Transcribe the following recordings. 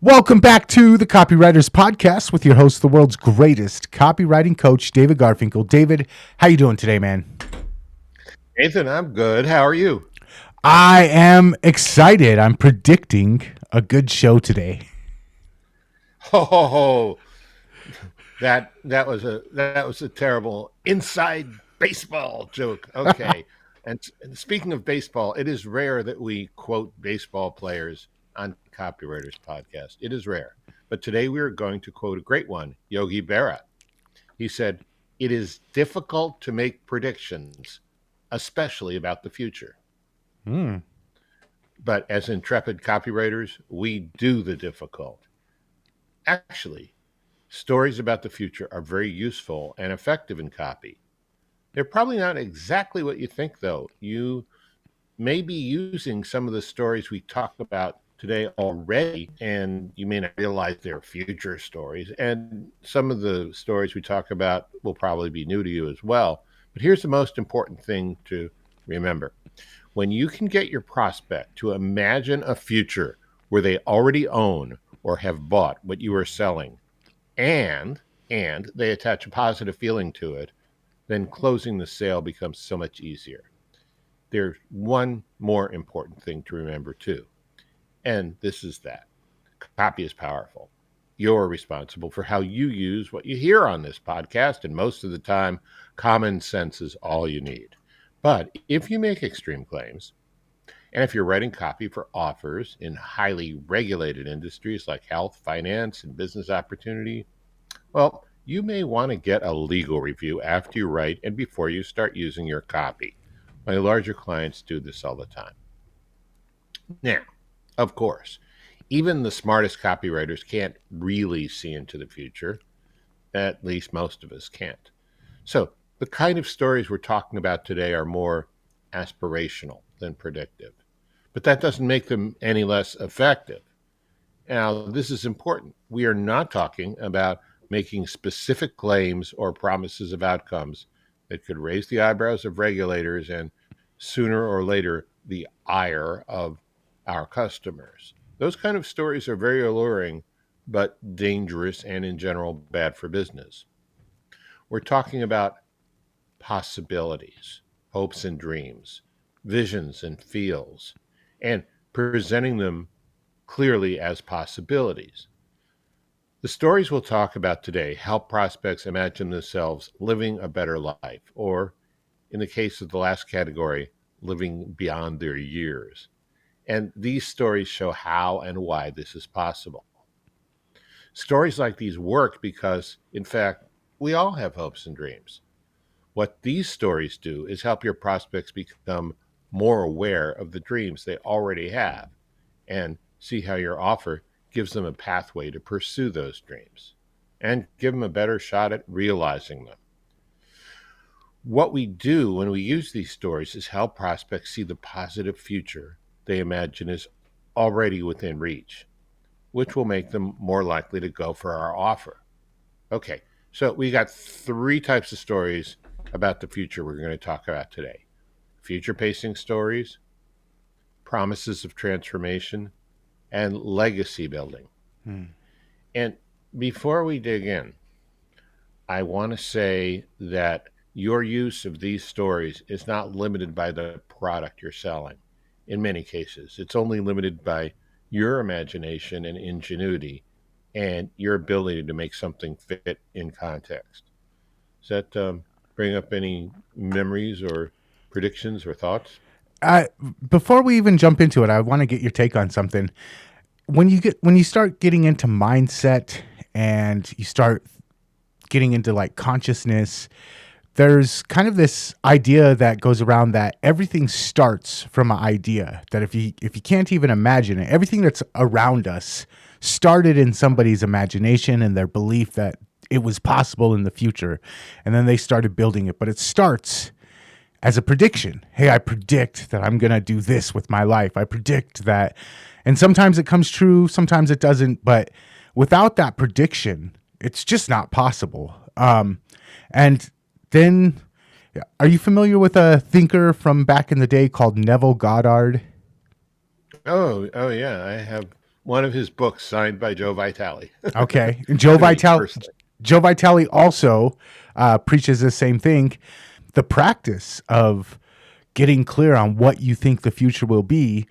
Welcome back to the Copywriters Podcast with your host, the world's greatest copywriting coach, David Garfinkel. David, how you doing today, man? Nathan, I'm good. How are you? I am excited. I'm predicting a good show today. Oh, that was a terrible inside baseball joke. Okay. And speaking of baseball, it is rare that we quote baseball players on Copywriters Podcast. It is rare. But today we are going to quote a great one, Yogi Berra. He said, "It is difficult to make predictions, especially about the future. But as intrepid copywriters, we do the difficult." Actually, stories about the future are very useful and effective in copy. They're probably not exactly what you think, though. You may be using some of the stories we talked about today already, and you may not realize they're future stories. And some of the stories we talk about will probably be new to you as well. But here's the most important thing to remember. When you can get your prospect to imagine a future where they already own or have bought what you are selling, and they attach a positive feeling to it, then closing the sale becomes so much easier. There's one more important thing to remember too, and this is that copy is powerful. You're responsible for how you use what you hear on this podcast, and most of the time, common sense is all you need. But if you make extreme claims, and if you're writing copy for offers in highly regulated industries like health, finance, and business opportunity, well, you may want to get a legal review after you write and before you start using your copy. My larger clients do this all the time. Now, of course, even the smartest copywriters can't really see into the future. At least most of us can't. So, the kind of stories we're talking about today are more aspirational than predictive. But that doesn't make them any less effective. Now, this is important. We are not talking about making specific claims or promises of outcomes that could raise the eyebrows of regulators and sooner or later the ire of our customers. Those kind of stories are very alluring, but dangerous and in general bad for business. We're talking about possibilities, hopes and dreams, visions and feels, and presenting them clearly as possibilities. The stories we'll talk about today help prospects imagine themselves living a better life, or in the case of the last category, living beyond their years. And these stories show how and why this is possible. Stories like these work because, in fact, we all have hopes and dreams. What these stories do is help your prospects become more aware of the dreams they already have and see how your offer gives them a pathway to pursue those dreams and give them a better shot at realizing them. What we do when we use these stories is help prospects see the positive future they imagine is already within reach, which will make them more likely to go for our offer. Okay, so we got three types of stories about the future we're going to talk about today: future pacing stories, promises of transformation, and legacy building. And before we dig in, I want to say that your use of these stories is not limited by the product you're selling. In many cases, it's only limited by your imagination and ingenuity and your ability to make something fit in context. Does that bring up any memories or predictions or thoughts? Before we even jump into it, I want to get your take on something. When you start getting into mindset and you start getting into like consciousness, there's kind of this idea that goes around that everything starts from an idea. That if you can't even imagine it, everything that's around us started in somebody's imagination and their belief that it was possible in the future, and then they started building it. But it starts as a prediction. Hey, I predict that I'm going to do this with my life. I predict that. And sometimes it comes true, sometimes it doesn't. But without that prediction, it's just not possible. And then, are you familiar with a thinker from back in the day called Neville Goddard? Oh yeah, I have one of his books signed by Joe Vitale. Okay. To me personally. Joe Vitale also preaches the same thing. The practice of getting clear on what you think the future will be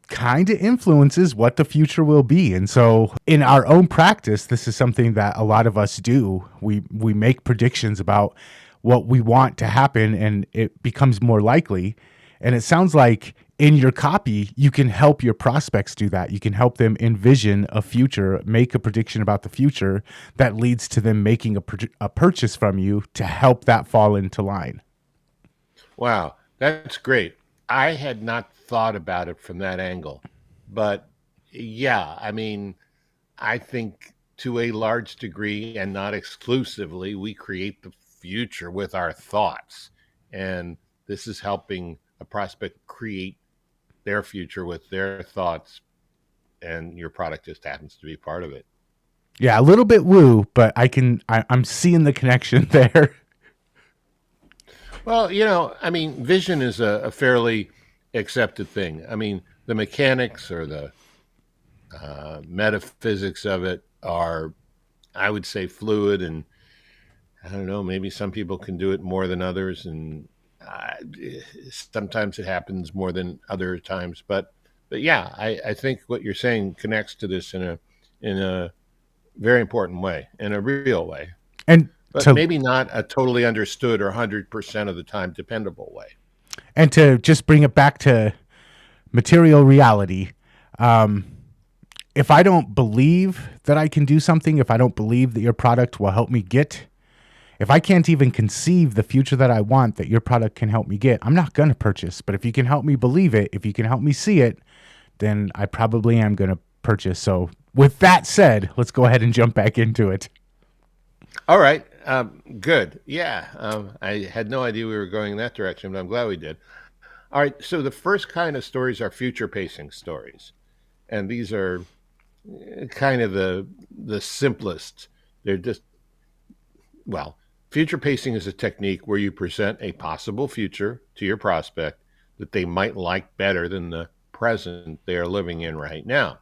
kind of influences what the future will be. And so in our own practice, this is something that a lot of us do. We make predictions about what we want to happen, and it becomes more likely. And it sounds like in your copy, you can help your prospects do that. You can help them envision a future, make a prediction about the future that leads to them making a purchase from you to help that fall into line. Wow, that's great. I had not thought about it from that angle. But yeah, I mean, I think to a large degree and not exclusively, we create the future with our thoughts. And this is helping a prospect create their future with their thoughts. And your product just happens to be part of it. Yeah, a little bit woo, but I'm seeing the connection there. Well, I mean, vision is a fairly accepted thing. I mean, the mechanics or the metaphysics of it are, I would say, fluid, and I don't know, maybe some people can do it more than others, and uh, sometimes it happens more than other times. But yeah, I think what you're saying connects to this in a very important way, in a real way, And but to maybe not a totally understood or 100% of the time dependable way. and to just bring it back to material reality, um, if I don't believe that I can do something, if I don't believe that your product will help me get, if I can't even conceive the future that I want that your product can help me get, I'm not going to purchase. But if you can help me believe it, if you can help me see it, then I probably am going to purchase. So, with that said, let's go ahead and jump back into it. All right. Good. Yeah. I had no idea we were going in that direction, but I'm glad we did. All right. So the first kind of stories are future pacing stories, and these are kind of the simplest. They're just, well, future pacing is a technique where you present a possible future to your prospect that they might like better than the present they are living in right now.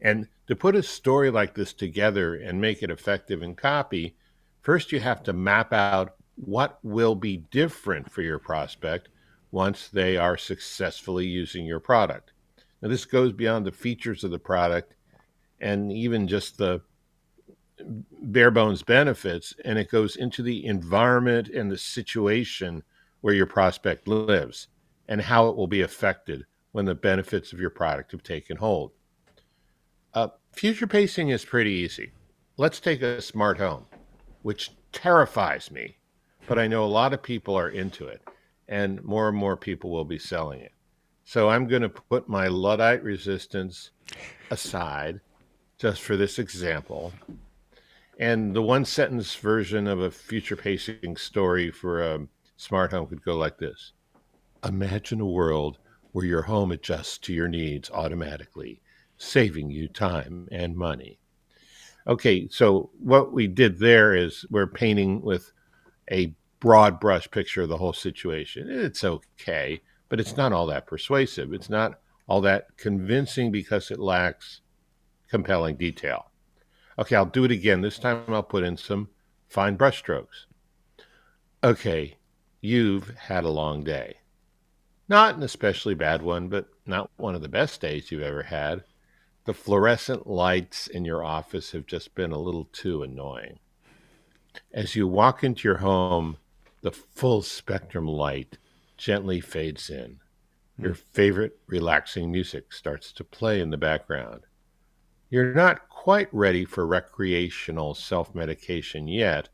And to put a story like this together and make it effective in copy, first you have to map out what will be different for your prospect once they are successfully using your product. Now, this goes beyond the features of the product and even just the bare bones benefits, and it goes into the environment and the situation where your prospect lives and how it will be affected when the benefits of your product have taken hold. Future pacing is pretty easy. Let's take a smart home, which terrifies me, but I know a lot of people are into it, and more people will be selling it. So I'm going to put my Luddite resistance aside just for this example. And the one sentence version of a future pacing story for a smart home could go like this: Imagine a world where your home adjusts to your needs automatically, saving you time and money. Okay, so what we did there is we're painting with a broad brush picture of the whole situation. It's okay, but it's not all that persuasive. It's not all that convincing because it lacks compelling detail. Okay, I'll do it again. This time I'll put in some fine brush strokes. Okay, you've had a long day. Not an especially bad one, but not one of the best days you've ever had. The fluorescent lights in your office have just been a little too annoying. As you walk into your home, the full spectrum light gently fades in. Your favorite relaxing music starts to play in the background. You're not quite ready for recreational self medication yet,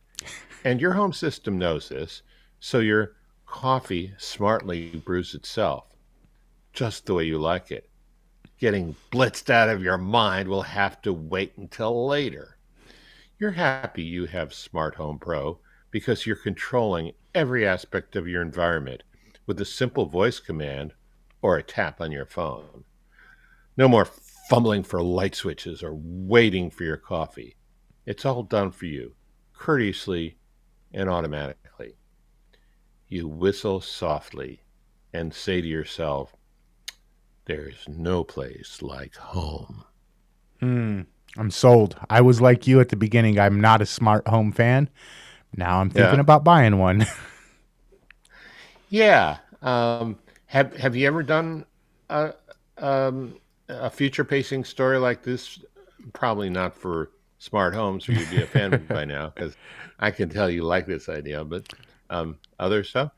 and your home system knows this, so your coffee smartly brews itself, just the way you like it. Getting blitzed out of your mind will have to wait until later. You're happy you have Smart Home Pro because you're controlling every aspect of your environment with a simple voice command or a tap on your phone. No more fumbling for light switches or waiting for your coffee. It's all done for you, courteously and automatically. You whistle softly and say to yourself, There's no place like home. I'm sold. I was like you at the beginning. I'm not a smart home fan. Now I'm thinking Yeah. about buying one. Yeah. Have you ever done a a future pacing story like this? Probably not for smart homes, or you'd be a fan by now, because I can tell you like this idea. But other stuff.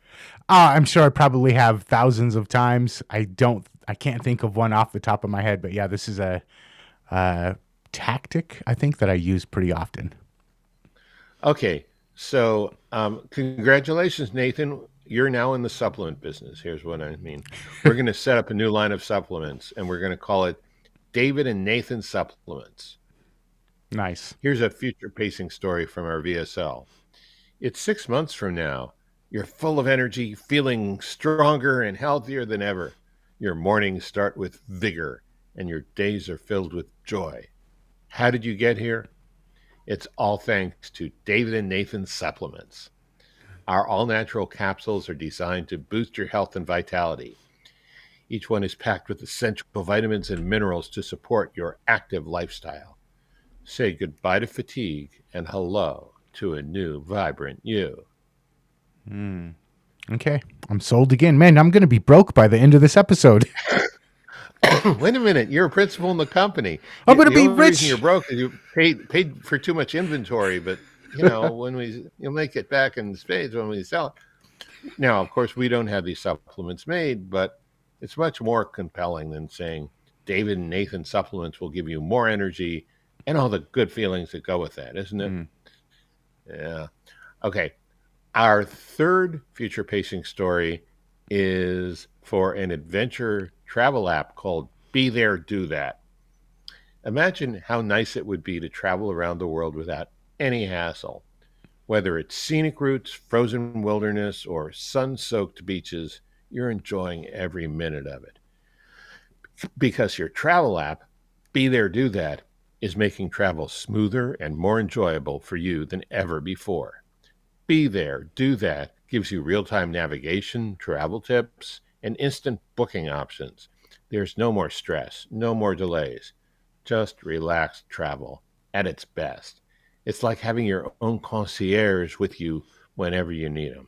I'm sure I probably have thousands of times. I can't think of one off the top of my head, but yeah, this is a tactic I think that I use pretty often. Okay, so congratulations, Nathan. You're now in the supplement business. Here's what I mean. We're going to set up a new line of supplements, and we're going to call it David and Nathan Supplements. Nice. Here's a future pacing story from our VSL. It's 6 months from now. You're full of energy, feeling stronger and healthier than ever. Your mornings start with vigor, and your days are filled with joy. How did you get here? It's all thanks to David and Nathan Supplements. Our all natural capsules are designed to boost your health and vitality. Each one is packed with essential vitamins and minerals to support your active lifestyle. Say goodbye to fatigue and hello to a new, vibrant you. Okay. I'm sold again. Man, I'm going to be broke by the end of this episode. Wait a minute, you're a principal in the company. I'm going to The be only reason you're rich. broke is you paid for too much inventory. But when you'll make it back in spades when we sell it. Now, of course, we don't have these supplements made, but it's much more compelling than saying David and Nathan supplements will give you more energy and all the good feelings that go with that, isn't it? Mm, Yeah. Okay. Our third future pacing story is for an adventure travel app called Be There, Do That. Imagine how nice it would be to travel around the world without any hassle. Whether it's scenic routes, frozen wilderness, or sun soaked beaches, you're enjoying every minute of it. Because your travel app, Be There, Do That, is making travel smoother and more enjoyable for you than ever before. Be There, Do That gives you real time navigation, travel tips, and instant booking options. There's no more stress, no more delays, just relaxed travel at its best. It's like having your own concierge with you whenever you need them.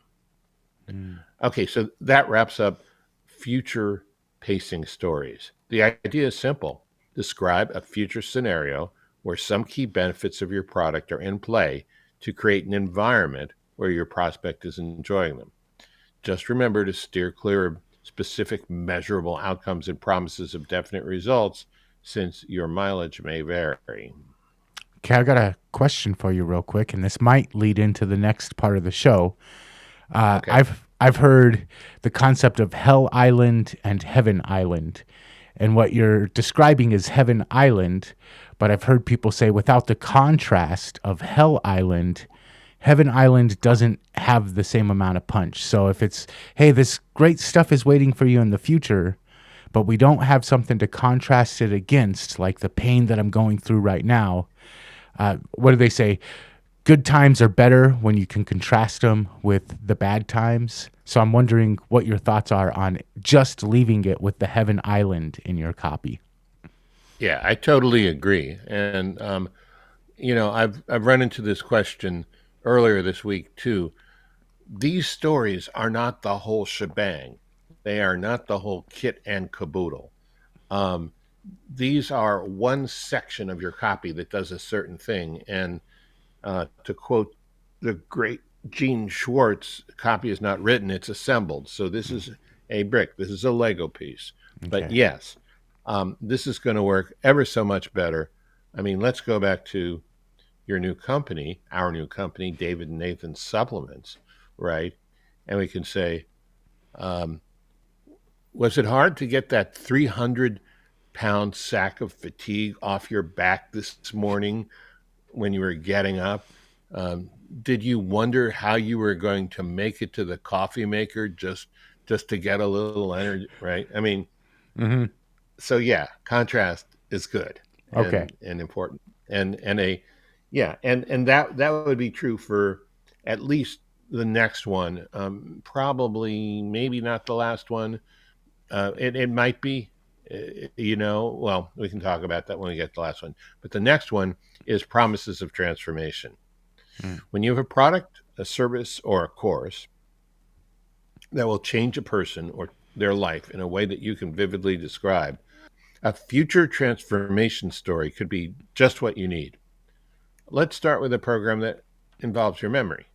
mm. Okay, so that wraps up future pacing stories. The idea is simple: describe a future scenario where some key benefits of your product are in play to create an environment where your prospect is enjoying them. Just remember to steer clear of specific measurable outcomes and promises of definite results, since your mileage may vary. Okay, I got a question for you real quick, and this might lead into the next part of the show. Okay. I've heard the concept of Hell Island and Heaven Island, and what you're describing is Heaven Island, but I've heard people say without the contrast of Hell Island, Heaven Island doesn't have the same amount of punch. So if it's, hey, this great stuff is waiting for you in the future, but we don't have something to contrast it against, like the pain that I'm going through right now. What do they say? Good times are better when you can contrast them with the bad times. So I'm wondering what your thoughts are on just leaving it with the Heaven Island in your copy. Yeah, I totally agree. And I've run into this question earlier this week too. These stories are not the whole shebang. They are not the whole kit and caboodle. Um, these are one section of your copy that does a certain thing. And to quote the great Gene Schwartz, copy is not written, it's assembled. So this is a brick, this is a Lego piece. But Okay. yes, this is going to work ever so much better. I mean, let's go back to your new company, our new company, David and Nathan Supplements, right? And we can say, um, was it hard to get that 300-pound sack of fatigue off your back this morning when you were getting up? Um, did you wonder how you were going to make it to the coffee maker just to get a little energy? Right? I mean, Hmm. so yeah, contrast is good Okay. and important, and a yeah, and that would be true for at least the next one. Probably maybe not the last one. It might be. Well, we can talk about that when we get to the last one. But the next one is promises of transformation. Mm. When you have a product, a service, or a course that will change a person or their life in a way that you can vividly describe, a future transformation story could be just what you need. Let's start with a program that involves your memory.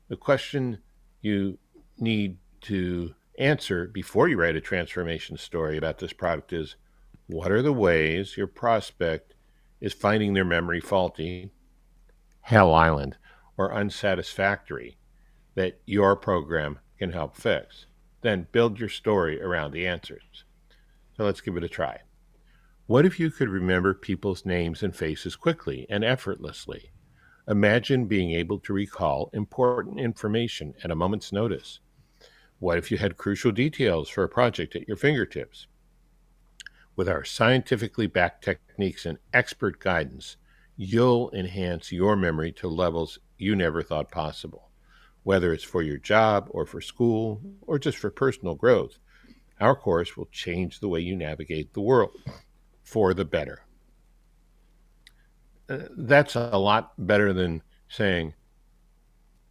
The question you need to answer before you write a transformation story about this product is, what are the ways your prospect is finding their memory faulty, Hell Island, or unsatisfactory that your program can help fix? Then build your story around the answers. So let's give it a try. What if you could remember people's names and faces quickly and effortlessly? Imagine being able to recall important information at a moment's notice. What if you had crucial details for a project at your fingertips? With our scientifically backed techniques and expert guidance, you'll enhance your memory to levels you never thought possible. Whether it's for your job or for school or just for personal growth, our course will change the way you navigate the world for the better. That's a lot better than saying,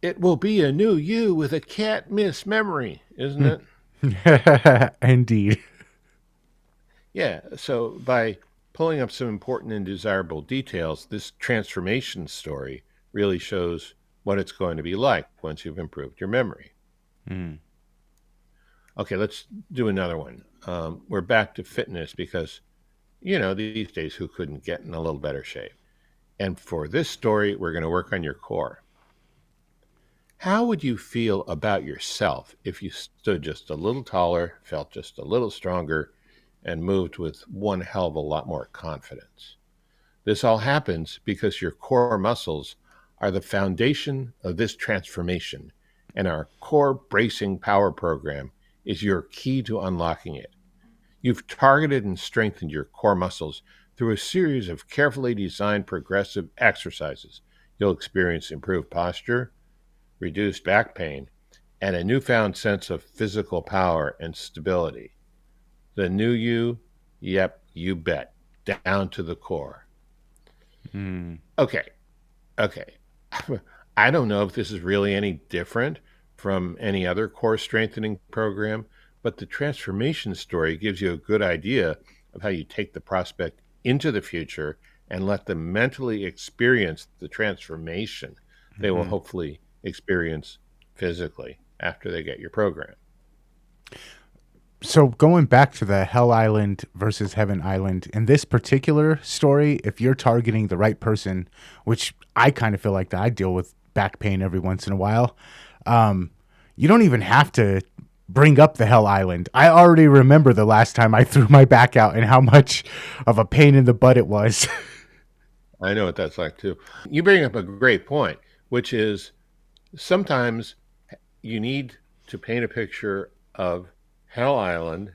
it will be a new you with a can't miss memory, isn't it? Indeed. Yeah. So by pulling up some important and desirable details, this transformation story really shows what it's going to be like once you've improved your memory. Mm. Okay, let's do another one. We're back to fitness because, these days, who couldn't get in a little better shape? And for this story, we're going to work on your core. How would you feel about yourself if you stood just a little taller, felt just a little stronger, and moved with one hell of a lot more confidence? This all happens because your core muscles are the foundation of this transformation, and our core bracing power program is your key to unlocking it. You've targeted and strengthened your core muscles through a series of carefully designed progressive exercises. You'll experience improved posture, reduced back pain, and a newfound sense of physical power and stability. The new you, yep, you bet, down to the core. Mm. Okay, okay. I don't know if this is really any different from any other core strengthening program, but the transformation story gives you a good idea of how you take the prospect into the future and let them mentally experience the transformation they will Mhm. hopefully experience physically after they get your program. So going back to the Hell Island versus Heaven Island, in this particular story, if you're targeting the right person, which I kind of feel like that I deal with back pain every once in a while, you don't even have to bring up the Hell Island. I already remember the last time I threw my back out and how much of a pain in the butt it was. I know what that's like too. You bring up a great point, which is sometimes you need to paint a picture of Hell Island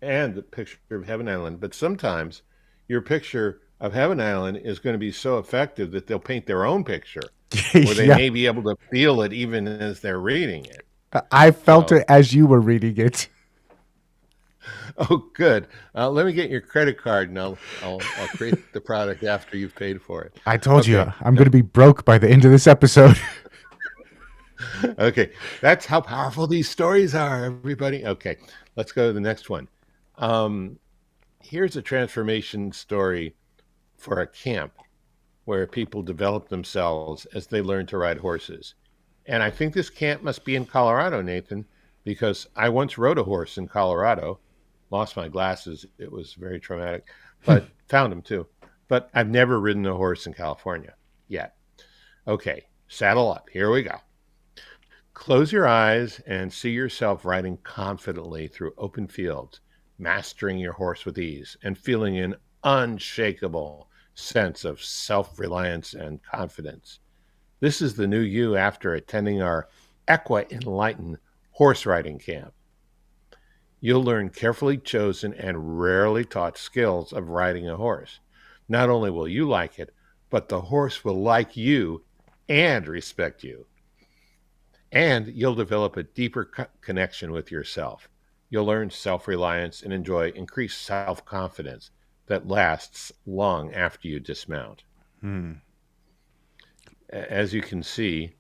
and the picture of Heaven Island, but sometimes your picture of Heaven Island is going to be so effective that they'll paint their own picture, or they Yeah, may be able to feel it even as they're reading it. I felt So, it as you were reading it. oh, good. Let me get your credit card, and I'll create the product after you've paid for it. I told you Okay. I'm going to be broke by the end of this episode. Okay, that's how powerful these stories are, everybody. Okay, let's go to the next one. Um, Here's a transformation story for a camp where people develop themselves as they learn to ride horses. And I think this camp must be in Colorado, Nathan, because I once rode a horse in Colorado, lost my glasses. It was very traumatic, but found them too. But I've never ridden a horse in California yet. Okay, saddle up. Here we go. Close your eyes and see yourself riding confidently through open fields, mastering your horse with ease and feeling an unshakable sense of self reliance and confidence. This is the new you after attending our Equa Enlightened horse riding camp. You'll learn carefully chosen and rarely taught skills of riding a horse. Not only will you like it, but the horse will like you and respect you. And you'll develop a deeper connection with yourself. you'll learn self-reliance and enjoy increased self-confidence that lasts long after you dismount. As you can see,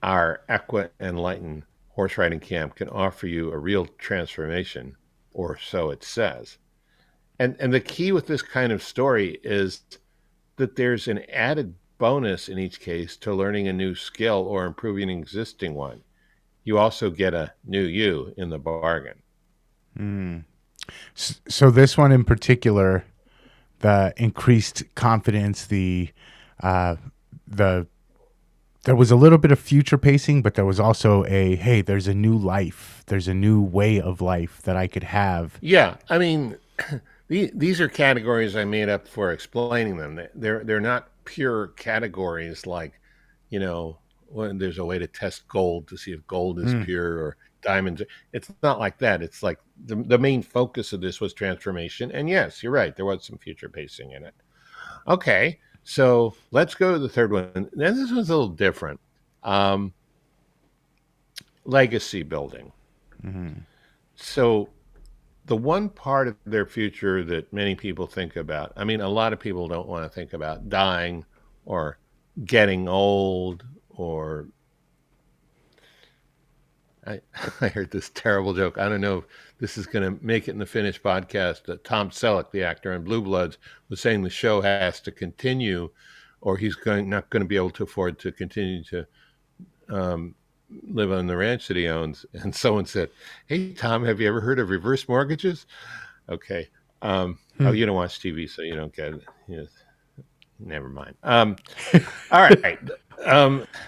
our Equa Enlighten horse riding camp can offer you a real transformation, or so it says. And the key with this kind of story is that there's an added bonus in each case to learning a new skill or improving an existing one. You also get a new you in the bargain. So this one in particular, the increased confidence, uh, the there was a little bit of future pacing, but there was also hey, there's a new life, there's a new way of life that I could have. Yeah, I mean, these are categories I made up for explaining them. They're not pure categories like, when there's a way to test gold to see if gold is pure or diamonds. It's not like that. It's like the main focus of this was transformation. And yes, you're right. There was some future pacing in it. Okay, so let's go to the third one. Now, this one's a little different. Legacy building. So the one part of their future that many people think about, I mean, a lot of people don't want to think about dying or getting old or I heard this terrible joke. I don't know if this is going to make it in the finished podcast. Tom Selleck, the actor in Blue Bloods, was saying the show has to continue or he's not going to be able to afford to continue to live on the ranch that he owns. And someone said, "Hey, Tom, have you ever heard of reverse mortgages?" Okay. Oh, you don't watch TV, so you don't get it. Never mind. All right.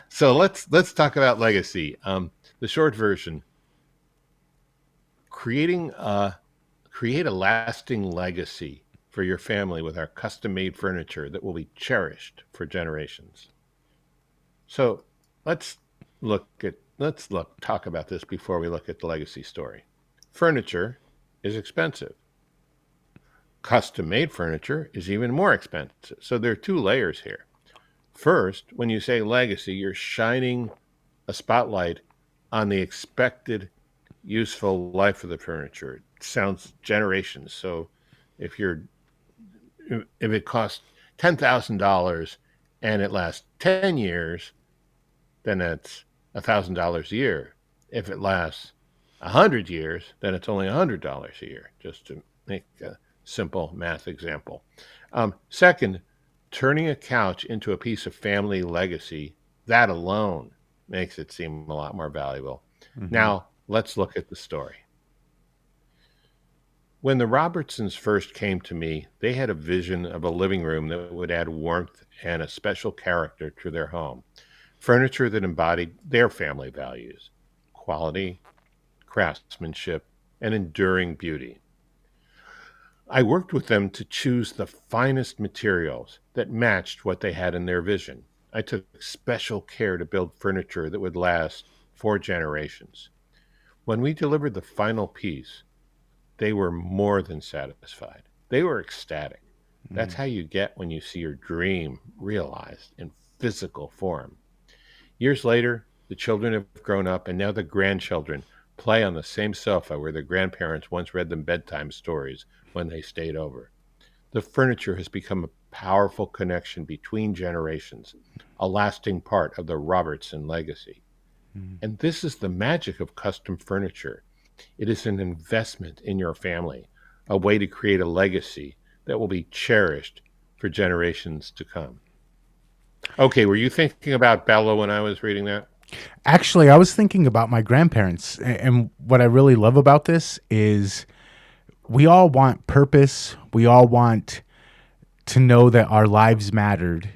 So let's talk about legacy. The short version: create a lasting legacy for your family with our custom-made furniture that will be cherished for generations. So let's talk about this before we look at the legacy story. Furniture is expensive. Custom-made furniture is even more expensive. So there are two layers here. First, when you say legacy, you're shining a spotlight on the expected useful life of the furniture. It sounds generations. So if it costs $10,000 and it lasts 10 years, then that's $1,000 a year. If it lasts 100 years, then it's only $100 a year, just to make a simple math example. Second, turning a couch into a piece of family legacy, that alone makes it seem a lot more valuable. Now, let's look at the story. When the Robertsons first came to me, they had a vision of a living room that would add warmth and a special character to their home. Furniture that embodied their family values: quality, craftsmanship, and enduring beauty. I worked with them to choose the finest materials that matched what they had in their vision. I took special care to build furniture that would last 4 generations. When we delivered the final piece, they were more than satisfied. They were ecstatic. That's how you get when you see your dream realized in physical form. Years later, the children have grown up, and now the grandchildren play on the same sofa where their grandparents once read them bedtime stories when they stayed over. The furniture has become a powerful connection between generations, a lasting part of the Robertson legacy. And this is the magic of custom furniture. It is an investment in your family, a way to create a legacy that will be cherished for generations to come. Okay, were you thinking about Bella when I was reading that? Actually, I was thinking about my grandparents. And what I really love about this is we all want purpose. We all want to know that our lives mattered.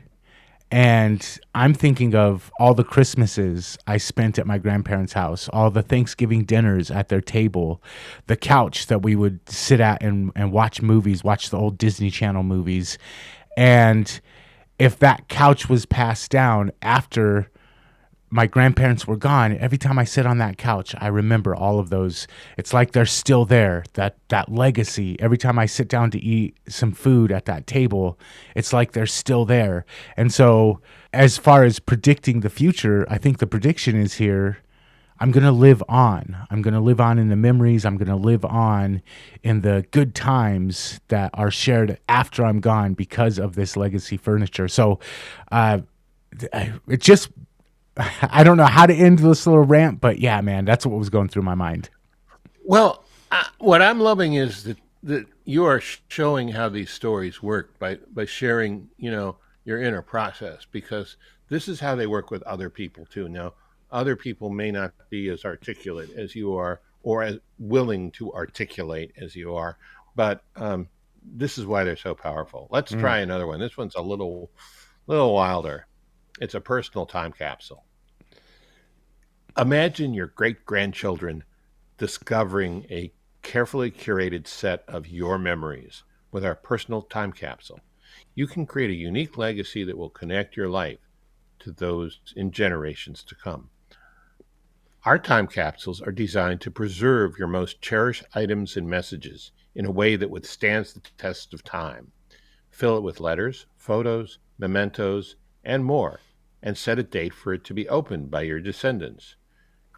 And I'm thinking of all the Christmases I spent at my grandparents' house, all the Thanksgiving dinners at their table, the couch that we would sit at and watch movies, watch the old Disney Channel movies. And if that couch was passed down after my grandparents were gone, every time I sit on that couch, I remember all of those. It's like they're still there, that legacy. Every time I sit down to eat some food at that table, it's like they're still there. And so as far as predicting the future, I think the prediction is here. I'm going to live on. I'm going to live on in the memories. I'm going to live on in the good times that are shared after I'm gone because of this legacy furniture. So it just, I don't know how to end this little rant, but yeah, man, that's what was going through my mind. Well, what I'm loving is that you are showing how these stories work by sharing, your inner process, because this is how they work with other people too. Now, other people may not be as articulate as you are, or as willing to articulate as you are, but this is why they're so powerful. Let's try another one. This one's a little wilder. It's a personal time capsule. Imagine your great grandchildren discovering a carefully curated set of your memories with our personal time capsule. You can create a unique legacy that will connect your life to those in generations to come. Our time capsules are designed to preserve your most cherished items and messages in a way that withstands the test of time. Fill it with letters, photos, mementos, and more, and set a date for it to be opened by your descendants.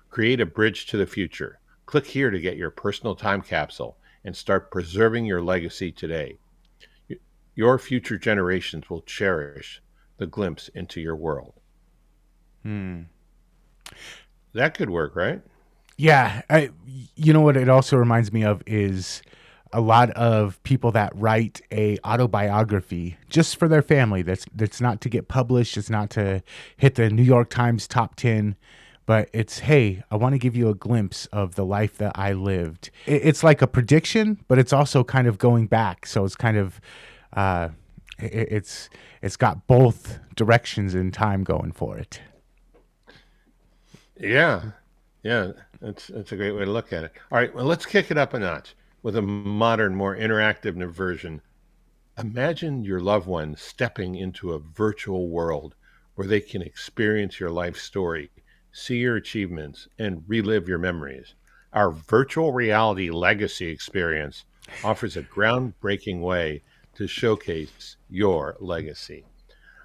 Create a bridge to the future. Click here to get your personal time capsule and start preserving your legacy today. Your future generations will cherish the glimpse into your world. That could work, right? Yeah. You know what it also reminds me of is a lot of people that write a autobiography just for their family. That's not to get published. It's not to hit the New York Times top 10, but it's, hey, I want to give you a glimpse of the life that I lived. It's like a prediction, but it's also kind of going back. So it's kind of, it's got both directions in time going for it. Yeah. Yeah. That's a great way to look at it. All right. Well, let's kick it up a notch with a modern, more interactive version. Imagine your loved one stepping into a virtual world where they can experience your life story, see your achievements, and relive your memories. Our virtual reality legacy experience offers a groundbreaking way to showcase your legacy.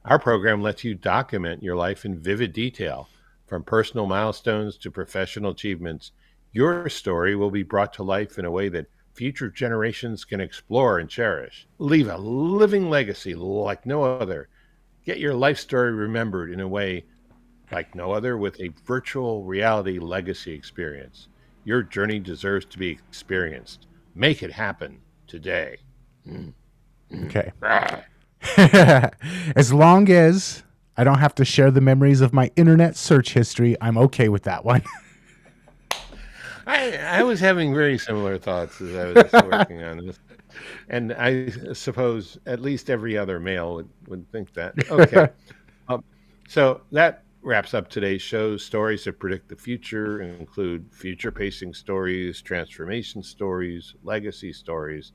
Our program lets you document your life in vivid detail, from personal milestones to professional achievements. Your story will be brought to life in a way that future generations can explore and cherish. Leave a living legacy like no other. Get your life story remembered in a way like no other with a virtual reality legacy experience. Your journey deserves to be experienced. Make it happen today. Okay. As long as I don't have to share the memories of my internet search history, I'm okay with that one. I was having very similar thoughts as I was working on this. And I suppose at least every other male would think that. Okay. So that wraps up today's show. Stories that predict the future include future pacing stories, transformation stories, legacy stories.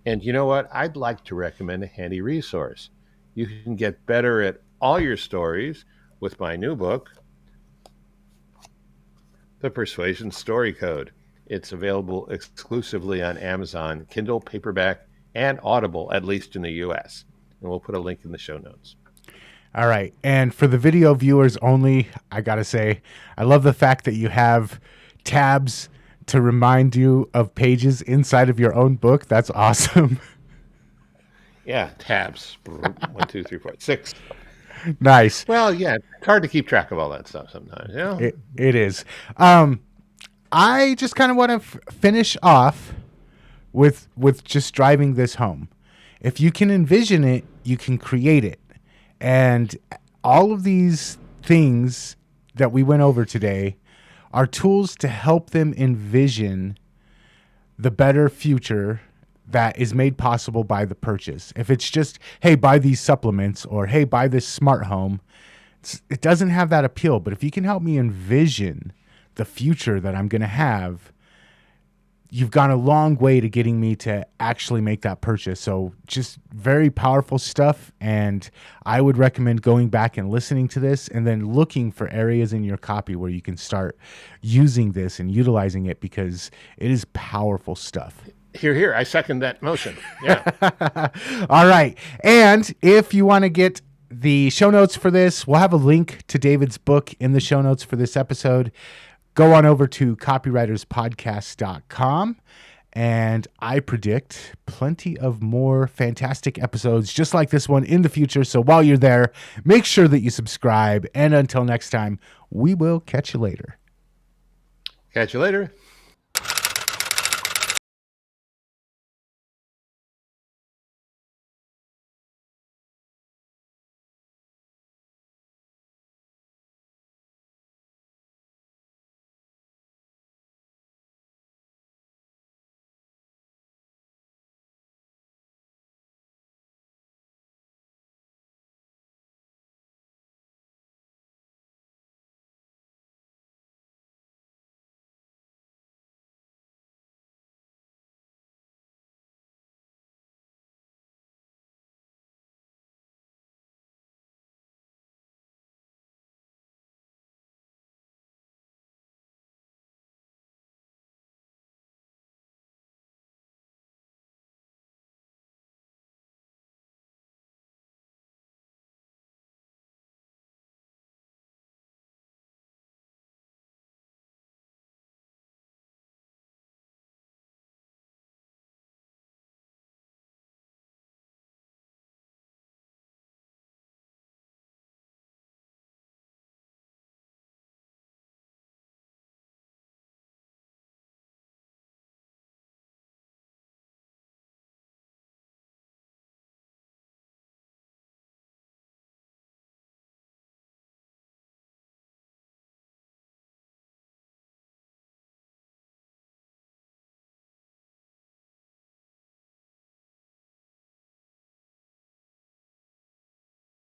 And you know what? I'd like to recommend a handy resource. You can get better at all your stories with my new book, The Persuasion Story Code. It's available exclusively on Amazon, Kindle, paperback, and Audible, at least in the US. And we'll put a link in the show notes. All right. And for the video viewers only, I got to say, I love the fact that you have tabs to remind you of pages inside of your own book. That's awesome. Yeah, tabs. 1, 2, 3, 4, 6. Nice. Well, yeah, it's hard to keep track of all that stuff sometimes. It is. I just kind of want to finish off with just driving this home. If you can envision it, you can create it. And all of these things that we went over today are tools to help them envision the better future that is made possible by the purchase. If it's just, hey, buy these supplements, or hey, buy this smart home, it doesn't have that appeal. But if you can help me envision the future that I'm going to have, you've gone a long way to getting me to actually make that purchase. So just very powerful stuff. And I would recommend going back and listening to this and then looking for areas in your copy where you can start using this and utilizing it, because it is powerful stuff. Here. I second that motion. Yeah. All right. And if you want to get the show notes for this, we'll have a link to David's book in the show notes for this episode. go on over to copywriterspodcast.com. And I predict plenty of more fantastic episodes just like this one in the future. So while you're there, make sure that you subscribe. And until next time, we will catch you later. Catch you later.